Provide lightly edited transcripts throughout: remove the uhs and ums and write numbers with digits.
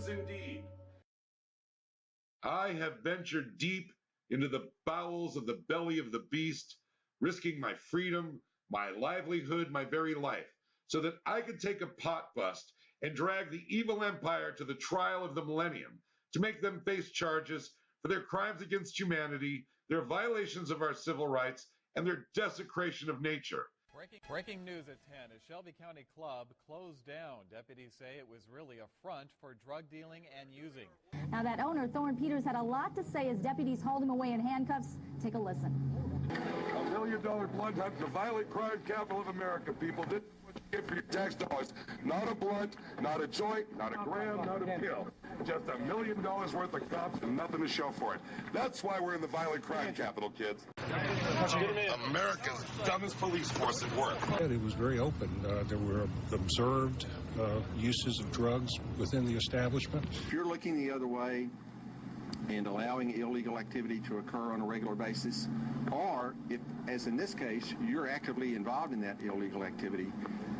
is indeed. I have ventured deep into the bowels of the belly of the beast, risking my freedom, my livelihood, my very life, so that I could take a pot bust and drag the evil empire to the trial of the millennium, to make them face charges for their crimes against humanity, their violations of our civil rights, and their desecration of nature. Breaking news at 10. A Shelby County club closed down. Deputies say it was really a front for drug dealing and using. Now that owner, Thorne Peters, had a lot to say as deputies hauled him away in handcuffs. Take a listen. $1 million blood hunt, the violent crime capital of America, people. This is what you get for your tax dollars. Not a blunt, not a joint, not a gram, not a pill. Just $1 million worth of cops and nothing to show for it. That's why we're in the violent crime capital, kids. America's dumbest police force at work. It was very open. There were observed uses of drugs within the establishment. If you're looking the other way and allowing illegal activity to occur on a regular basis, or if, as in this case, you're actively involved in that illegal activity,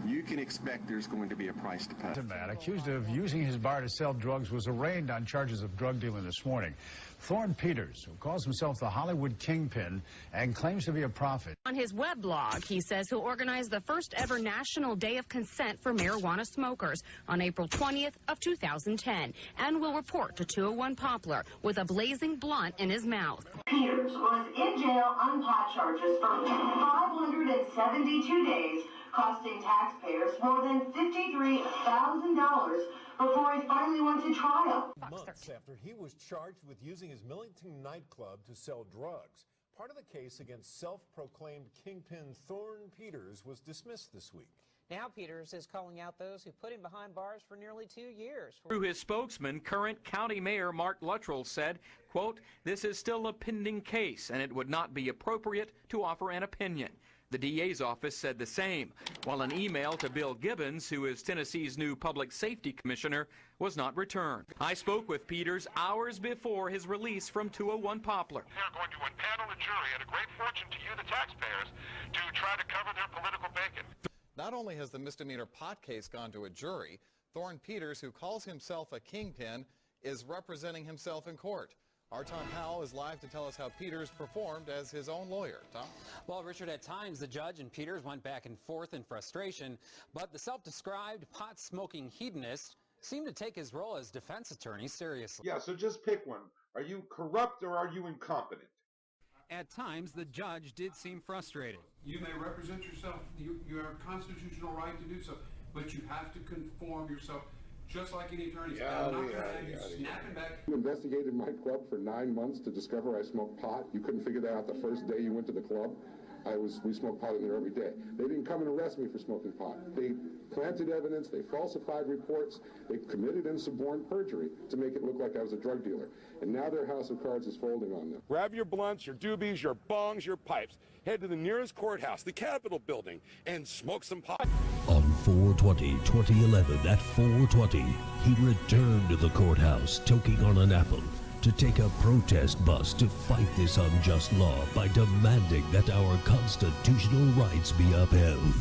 you can expect there's going to be a price to pay. The man accused of using his bar to sell drugs was arraigned on charges of drug dealing this morning. Thorne Peters, who calls himself the Hollywood Kingpin and claims to be a prophet. On his weblog, he says he'll organize the first ever National Day of Consent for marijuana smokers on April 20th of 2010 and will report to 201 Poplar with a blazing blunt in his mouth. Peters was in jail on pot charges for 572 days, costing taxpayers more than $53,000 before he finally went to trial. Months after he was charged with using his Millington nightclub to sell drugs. Part of the case against self-proclaimed Kingpin Thorne Peters was dismissed this week. Now Peters is calling out those who put him behind bars for nearly 2 years. Through his spokesman, current County Mayor Mark Luttrell said, quote, "This is still a pending case and it would not be appropriate to offer an opinion." The DA's office said the same, while an email to Bill Gibbons, who is Tennessee's new public safety commissioner, was not returned. I spoke with Peters hours before his release from 201 Poplar. They're going to impanel a jury at a great fortune to you, the taxpayers, to try to cover their political bacon. Not only has the misdemeanor pot case gone to a jury, Thorne Peters, who calls himself a kingpin, is representing himself in court. Our Tom Powell is live to tell us how Peters performed as his own lawyer. Tom? Well, Richard, at times the judge and Peters went back and forth in frustration, but the self-described pot-smoking hedonist seemed to take his role as defense attorney seriously. Yeah, so just pick one. Are you corrupt or are you incompetent? At times, the judge did seem frustrated. You may represent yourself. You have a constitutional right to do so, but you have to conform yourself just like any attorney. I'm not going to have you snapping back. You investigated my club for 9 months to discover I smoked pot. You couldn't figure that out the first day you went to the club. We smoked pot in there every day. They didn't come and arrest me for smoking pot. They planted evidence, they falsified reports, they committed and suborned perjury to make it look like I was a drug dealer. And now their house of cards is folding on them. Grab your blunts, your doobies, your bongs, your pipes. Head to the nearest courthouse, the Capitol building, and smoke some pot. On 4/20/2011, at 4:20, he returned to the courthouse, toking on an apple, to take a protest bus to fight this unjust law by demanding that our constitutional rights be upheld.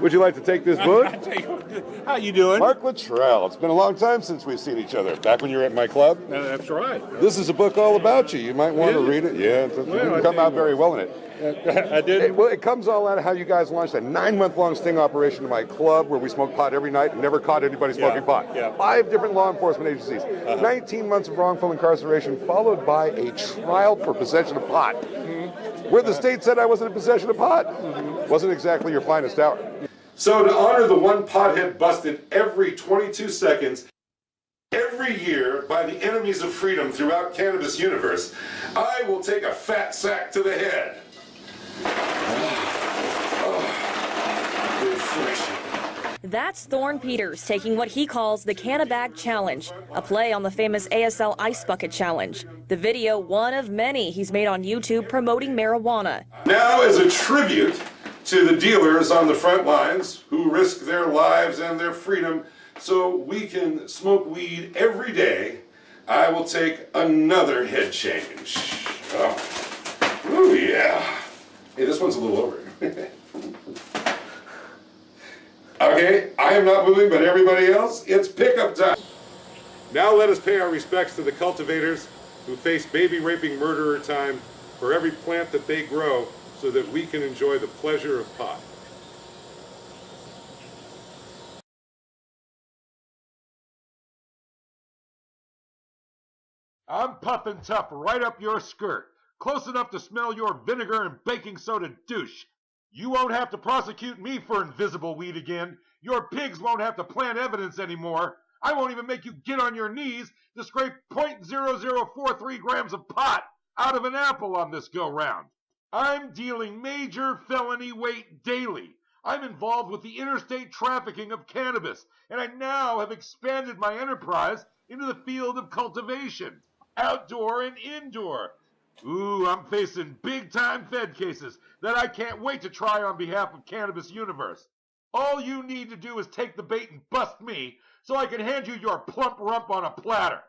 Would you like to take this book? How you doing? Mark Luttrell. It's been a long time since we've seen each other. Back when you were at my club? That's right. This is a book all about you. You might want to read it. Yeah, you come out very well in it. I did. Well, it comes all out of how you guys launched a 9-month-long sting operation in my club where we smoked pot every night and never caught anybody smoking pot. Yeah. 5 different law enforcement agencies. 19 months of wrongful incarceration followed by a trial for possession of pot. Where the state said I wasn't in possession of pot. Wasn't exactly your finest hour. So to honor the one pothead busted every 22 seconds, every year by the enemies of freedom throughout Cannabis Universe, I will take a fat sack to the head. That's Thorne Peters taking what he calls the Cannabag Challenge, a play on the famous ASL Ice Bucket Challenge. The video, one of many he's made on YouTube promoting marijuana. Now, as a tribute to the dealers on the front lines who risk their lives and their freedom so we can smoke weed every day, I will take another head change. Oh, ooh, yeah. Hey, this one's a little over. Okay, I am not moving, but everybody else, it's pickup time. Now let us pay our respects to the cultivators who face baby-raping murderer time for every plant that they grow so that we can enjoy the pleasure of pot. I'm puffing tough right up your skirt, close enough to smell your vinegar and baking soda douche. You won't have to prosecute me for invisible weed again. Your pigs won't have to plant evidence anymore. I won't even make you get on your knees to scrape 0.0043 grams of pot out of an apple on this go-round. I'm dealing major felony weight daily. I'm involved with the interstate trafficking of cannabis, and I now have expanded my enterprise into the field of cultivation, outdoor and indoor. Ooh, I'm facing big-time Fed cases that I can't wait to try on behalf of Cannabis Universe. All you need to do is take the bait and bust me so I can hand you your plump rump on a platter.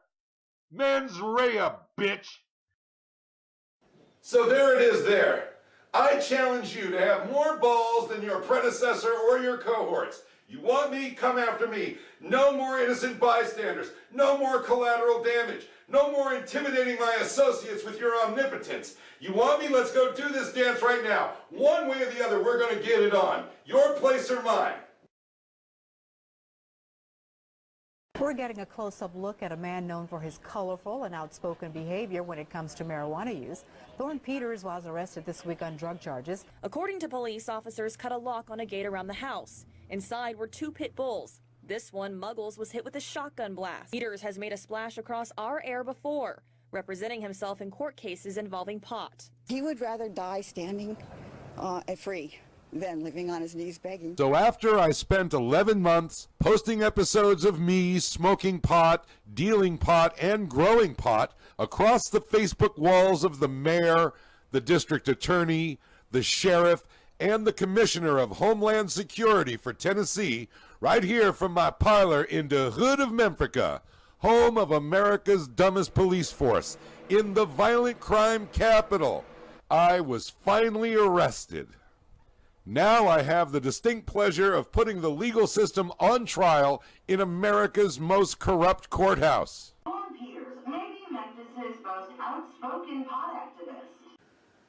Mens rea, bitch. So there it is there. I challenge you to have more balls than your predecessor or your cohorts. You want me? Come after me. No more innocent bystanders. No more collateral damage. No more intimidating my associates with your omnipotence. You want me? Let's go do this dance right now. One way or the other, we're going to get it on. Your place or mine. We're getting a close-up look at a man known for his colorful and outspoken behavior when it comes to marijuana use. Thorne Peters was arrested this week on drug charges. According to police, officers cut a lock on a gate around the house. Inside were 2 pit bulls. This one, Muggles, was hit with a shotgun blast. Peters has made a splash across our air before, representing himself in court cases involving pot. He would rather die standing free than living on his knees begging. So after I spent 11 months posting episodes of me smoking pot, dealing pot, and growing pot across the Facebook walls of the mayor, the district attorney, the sheriff, and the commissioner of Homeland Security for Tennessee, right here from my parlor in the hood of Memphis, home of America's dumbest police force, in the violent crime capital, I was finally arrested. Now I have the distinct pleasure of putting the legal system on trial in America's most corrupt courthouse. Thorne Peters may be Memphis' most outspoken pot activist.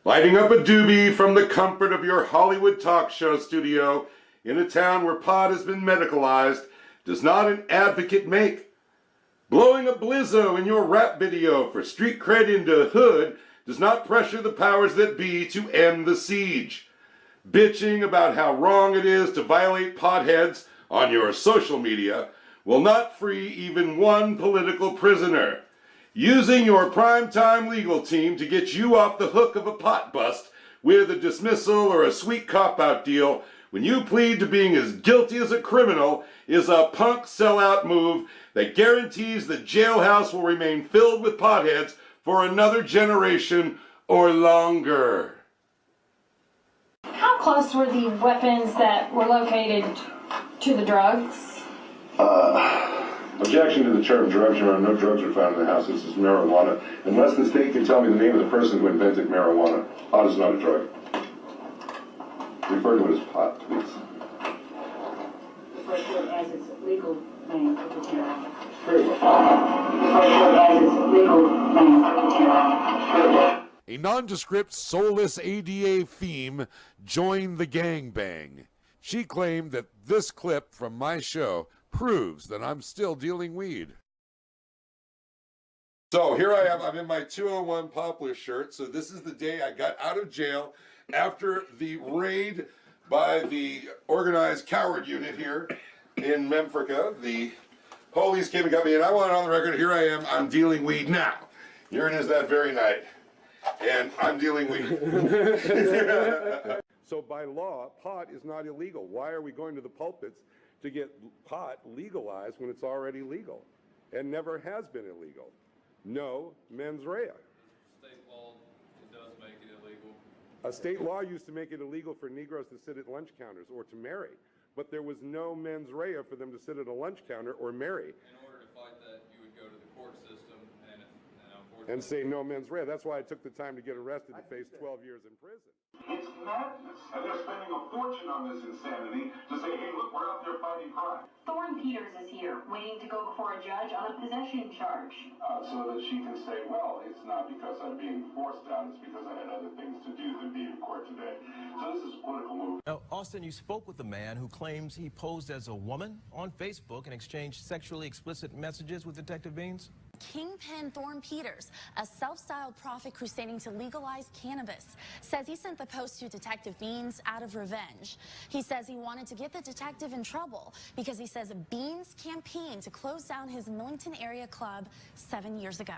Lighting up a doobie from the comfort of your Hollywood talk show studio in a town where pot has been medicalized does not an advocate make. Blowing a blizzo in your rap video for street cred into hood does not pressure the powers that be to end the siege. Bitching about how wrong it is to violate potheads on your social media will not free even one political prisoner. Using your primetime legal team to get you off the hook of a pot bust with a dismissal or a sweet cop-out deal when you plead to being as guilty as a criminal is a punk sellout move that guarantees the jailhouse will remain filled with potheads for another generation or longer. How close were the weapons that were located to the drugs? Objection to the term drugs, Your Honor. No drugs were found in the house. This is marijuana. Unless the state can tell me the name of the person who invented marijuana, pot is not a drug. Refer to it as pot, please. Refer to it as its legal name, which is marijuana. Very well. Refer to it as its legal name, which is marijuana. A nondescript, soulless ADA theme joined the gangbang. She claimed that this clip from my show proves that I'm still dealing weed. So here I am. I'm in my 201 Poplar shirt. So this is the day I got out of jail after the raid by the organized coward unit here in Memphis. The police came and got me, and I want it on the record. Here I am. I'm dealing weed now. Here it is that very night. And I'm dealing weed. So by law, pot is not illegal. Why are we going to the pulpits to get pot legalized when it's already legal and never has been illegal? No mens rea. State law, it does make it illegal. A state law used to make it illegal for Negroes to sit at lunch counters or to marry, but there was no mens rea for them to sit at a lunch counter or marry. In order to fight that, you would go to the court system, and and say no mens rea. That's why I took the time to get arrested and face 12 years in prison. It's madness, and they're spending a fortune on this insanity to say, hey, look, we're out there fighting crime. Thorne Peters is here, waiting to go before a judge on a possession charge. So that she can say, well, it's not because I'm being forced out, it's because I had other things to do than be in court today. So this is a political move. Now, Austin, you spoke with a man who claims he posed as a woman on Facebook and exchanged sexually explicit messages with Detective Beans. KINGPIN Thorne Peters, a self-styled prophet crusading to legalize cannabis, says he sent the post to Detective Beans out of revenge. He says he wanted to get the detective in trouble because he says Beans campaigned to close down his Millington area club 7 years ago.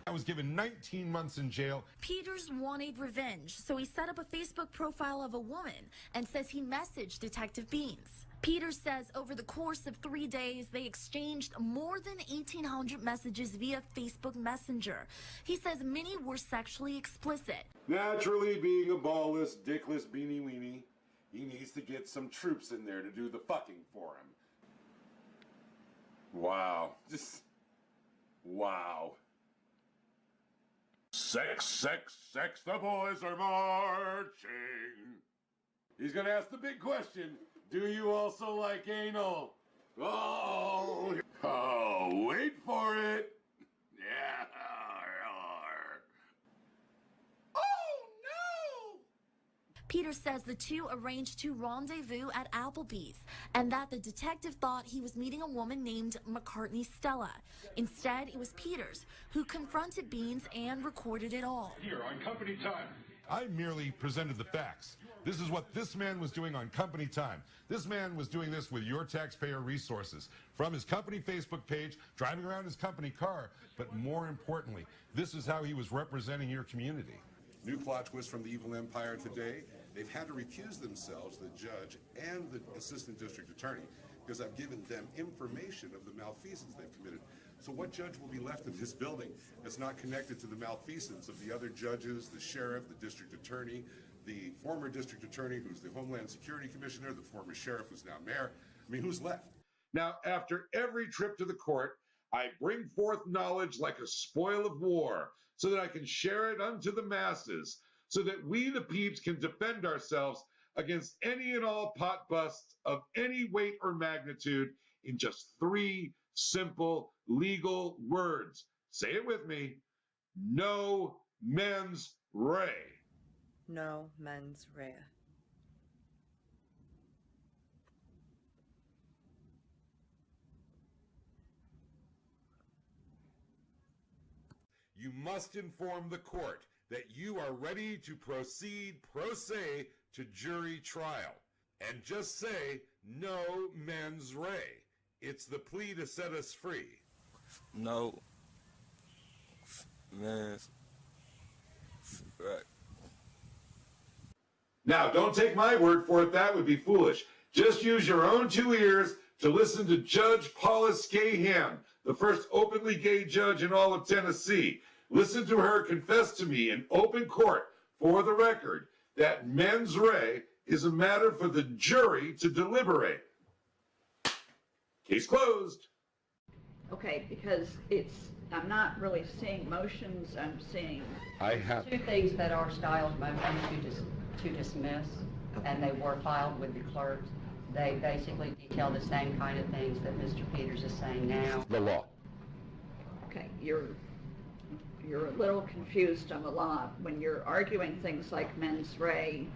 I was given 19 months in jail. Peters wanted revenge, so he set up a Facebook profile of a woman and says he messaged Detective Beans. Peters says over the course of 3 days, they exchanged more than 1,800 messages via Facebook Messenger. He says many were sexually explicit. Naturally, being a ballless, dickless beanie weenie, he needs to get some troops in there to do the fucking for him. Wow. Just, wow. Sex, sex, sex, the boys are marching. He's gonna ask the big question. Do you also like anal? Oh, wait for it. Yeah. Oh, no! Peters says the two arranged to rendezvous at Applebee's and that the detective thought he was meeting a woman named McCartney Stella. Instead, it was Peters who confronted Beans and recorded it all. Here on company time. I merely presented the facts. This is what this man was doing on company time. This man was doing this with your taxpayer resources. From his company Facebook page, driving around his company car, but more importantly, this is how he was representing your community. New plot twist from the evil empire today. They've had to recuse themselves, the judge and the assistant district attorney, because I've given them information of the malfeasance they've committed. So what judge will be left in this building that's not connected to the malfeasance of the other judges, the sheriff, the district attorney, the former district attorney who's the Homeland Security Commissioner, the former sheriff who's now mayor? I mean, who's left? Now, after every trip to the court, I bring forth knowledge like a spoil of war, so that I can share it unto the masses, so that we, the peeps, can defend ourselves against any and all pot busts of any weight or magnitude in just 3 simple legal words. Say it with me. No mens rea. No mens rea. You must inform the court that you are ready to proceed pro se to jury trial. And just say, no mens rea. It's the plea to set us free. No mens rea. Now, don't take my word for it. That would be foolish. Just use your own 2 ears to listen to Judge Paula Scahan, the first openly gay judge in all of Tennessee. Listen to her confess to me in open court, for the record, that mens rea is a matter for the jury to deliberate. Case closed. Okay, because I'm not really seeing motions, I'm seeing... Two things that are styled motions to dismiss, and they were filed with the clerk. They basically detail the same kind of things that Mr. Peters is saying now. The law. Okay, you're a little confused on the law. When you're arguing things like mens rea,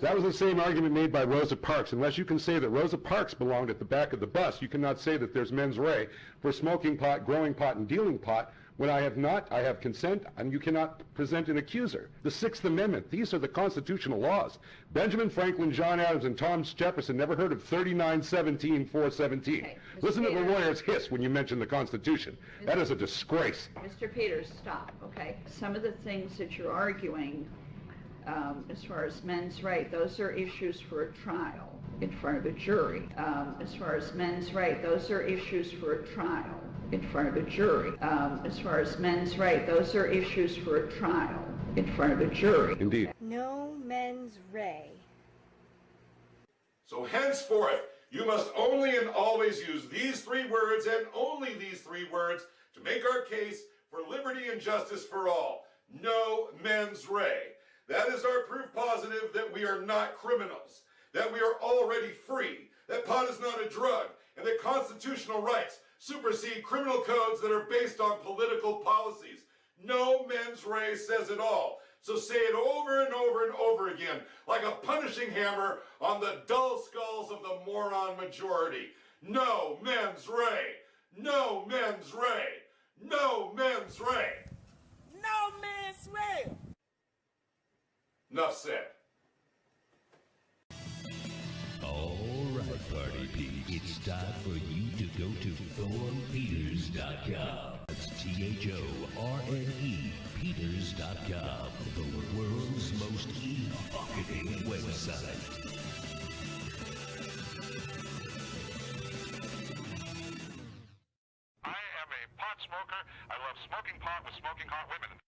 That was the same argument made by Rosa Parks. Unless you can say that Rosa Parks belonged at the back of the bus, you cannot say that there's mens rea for smoking pot, growing pot, and dealing pot. When I have not, I have consent, and you cannot present an accuser. The 6th Amendment, these are the constitutional laws. Benjamin Franklin, John Adams, and Thomas Jefferson never heard of 3917-417. Okay, Listen to the Peters. lawyers hiss when you mention the Constitution. That is a disgrace. Mr. Peters, stop, okay? Some of the things that you're arguing, as far as mens rea, those are issues for a trial in front of a jury. As far as mens rea, those are issues for a trial in front of a jury. As far as mens rea, those are issues for a trial in front of a jury. Indeed. No mens rea. So henceforth, you must only and always use these 3 words and only these 3 words to make our case for liberty and justice for all. No mens rea. That is our proof positive that we are not criminals, that we are already free, that pot is not a drug, and that constitutional rights supersede criminal codes that are based on political policies. No mens rea says it all. So say it over and over and over again, like a punishing hammer on the dull skulls of the moron majority. No mens rea. No mens rea. No mens rea. No mens rea. Enough said. All right, party peeps, it's time for you to go to thornepeters.com. That's THORNE Peters.com, the world's most e-fucking website. I am a pot smoker. I love smoking pot with smoking hot women.